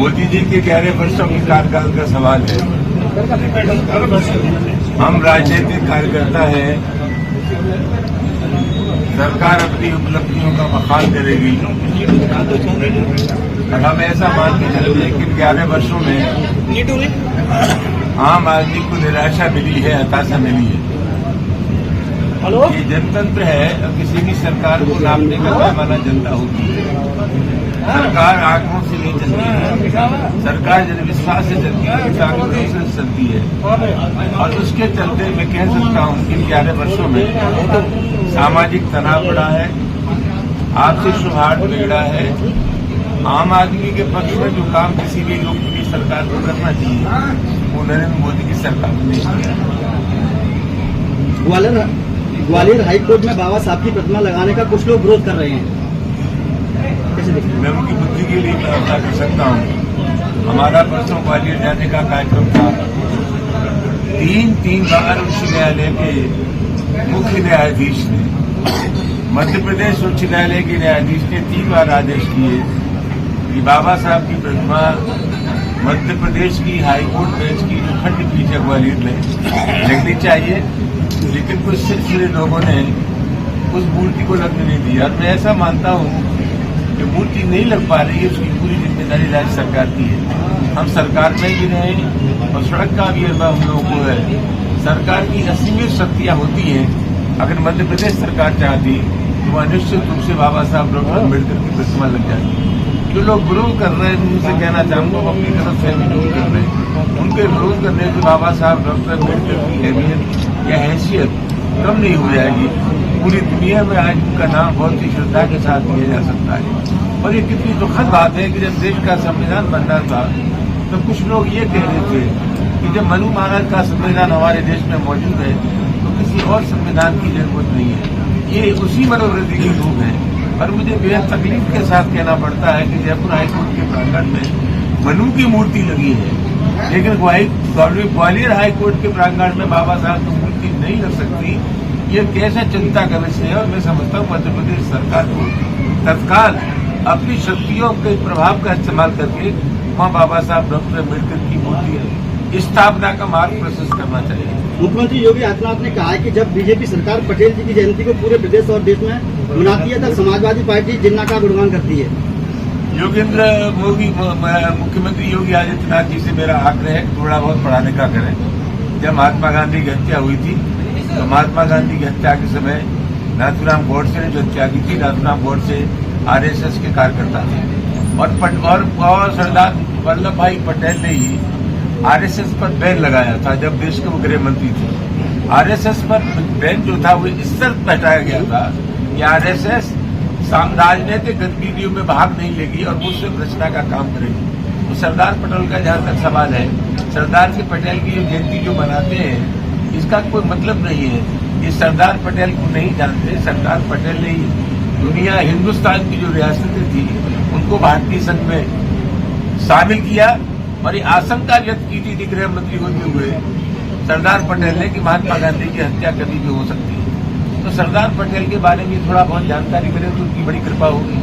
मोदी जी के 11 वर्षों के कार्यकाल का सवाल है। हम राजनीतिक कार्यकर्ता हैं, सरकार अपनी उपलब्धियों का बखान करेगी और हम ऐसा मान के चलते हैं कि 11 वर्षों में आम आदमी को निराशा मिली है, हताशा मिली है। ये जनतंत्र है, किसी भी सरकार को नापने का पैमाना जनता होती है। सरकार आंकड़ों से नहीं चलती है, सरकार जनविश्वास से चलती है, आंकड़ों से चलती है। और उसके चलते मैं कह सकता हूं कि 11 वर्षों में सामाजिक तनाव बढ़ा है, आपसी सौहार्द बिगड़ा है। आम आदमी के पक्ष में जो काम किसी भी लोकप्रिय सरकार को करना चाहिए वो नरेंद्र मोदी की सरकार ने नहीं किया। ग्वालियर हाईकोर्ट में बाबा साहब की प्रतिमा लगाने का कुछ लोग विरोध कर रहे हैं, कैसे देखते हैं? मैं उनकी बुद्धि के लिए प्रार्थना कर सकता हूँ। हमारा परसों ग्वालियर जाने का कार्यक्रम था। तीन बार उच्च न्यायालय के मुख्य न्यायाधीश ने, मध्य प्रदेश उच्च न्यायालय के न्यायाधीश ने 3 बार आदेश दिए कि बाबा साहब की प्रतिमा मध्य प्रदेश की हाईकोर्ट बेंच की जो खंडपीठ है ग्वालियर में लगनी चाहिए, लेकिन कुछ सिलसिले लोगों ने उस मूर्ति को लगने नहीं दिया। और मैं ऐसा मानता हूं कि मूर्ति नहीं लग पा रही है, उसकी पूरी जिम्मेदारी राज्य सरकार की है। हम सरकार में भी रहे और सड़क का भी अनुभव हम लोगों को है। सरकार की असीमित शक्तियां होती हैं। अगर मध्य प्रदेश सरकार चाहती तो वह निश्चित रूप से बाबा साहब डॉक्टर अम्बेडकर की प्रतिमा लग जाती। जो लोग विरोध कर रहे हैं उनसे कहना चाहूंगा वो अपनी तरफ से विरोध कर रहे हैं। उनके विरोध करने से बाबा साहब डॉक्टर अम्बेडकर की अहमियत या हैसियत कम नहीं हो जाएगी। पूरी दुनिया में आज उनका नाम बहुत ही श्रद्धा के साथ लिया जा सकता है। और ये कितनी दुखद बात है कि जब देश का संविधान बन रहा था तो कुछ लोग ये कह रहे थे कि जब मनु महाराज का संविधान हमारे देश में मौजूद है तो किसी और संविधान की जरूरत नहीं है। ये उसी मनोवृत्ति के लोग हैं। और मुझे बेहद तकलीफ के साथ कहना पड़ता है कि जयपुर हाईकोर्ट के प्रांगण में मनु की मूर्ति लगी है, लेकिन ग्वालियर हाईकोर्ट के प्रांगण में बाबा साहब की मूर्ति नहीं लग सकती। ये कैसा चिंता का विषय है। और मैं समझता हूँ मध्य प्रदेश सरकार को तत्काल अपनी शक्तियों के प्रभाव का इस्तेमाल करके वहाँ बाबा साहब डॉक्टर अम्बेडकर की मूर्ति स्थापना का मार्ग प्रशस्त करना चाहिए। मुख्यमंत्री योगी आदित्यनाथ ने कहा है कि जब बीजेपी सरकार पटेल जी की जयंती को पूरे प्रदेश और देश में मनाती है तब समाजवादी पार्टी जिन्ना का गुणगान करती है। मुख्यमंत्री योगी आदित्यनाथ जी से मेरा आग्रह है कि थोड़ा बहुत पढ़ा लिखा करें। जब महात्मा गांधी की हत्या हुई थी तो महात्मा गांधी की हत्या के समय नाथूराम गोडसे ने जो हत्या की थी, नाथूराम गोडसे आरएसएस के कार्यकर्ता थे और सरदार वल्लभ भाई पटेल ने ही आरएसएस पर बैन लगाया था जब देश के वो गृह मंत्री थे। आरएसएस पर बैन जो था वो इस शर्त पर हटाया गया था कि आरएसएस राजनीतिक गतिविधियों में भाग नहीं लेगी और वो सिर्फ रचना का काम करेगी। तो सरदार पटेल का जहां तक सवाल है, सरदार के पटेल की जो जयंती जो मनाते हैं इसका कोई मतलब नहीं है। ये सरदार पटेल को नहीं जानते। सरदार पटेल ने दुनिया हिंदुस्तान की जो रियासतें थी उनको भारतीय संघ में शामिल किया और ये आशंका व्यक्त की थी गृह मंत्री होते हुए सरदार पटेल ने कि महात्मा गांधी की हत्या कभी भी हो सकती है। तो सरदार पटेल के बारे में थोड़ा बहुत जानकारी मिले तो उनकी बड़ी कृपा होगी।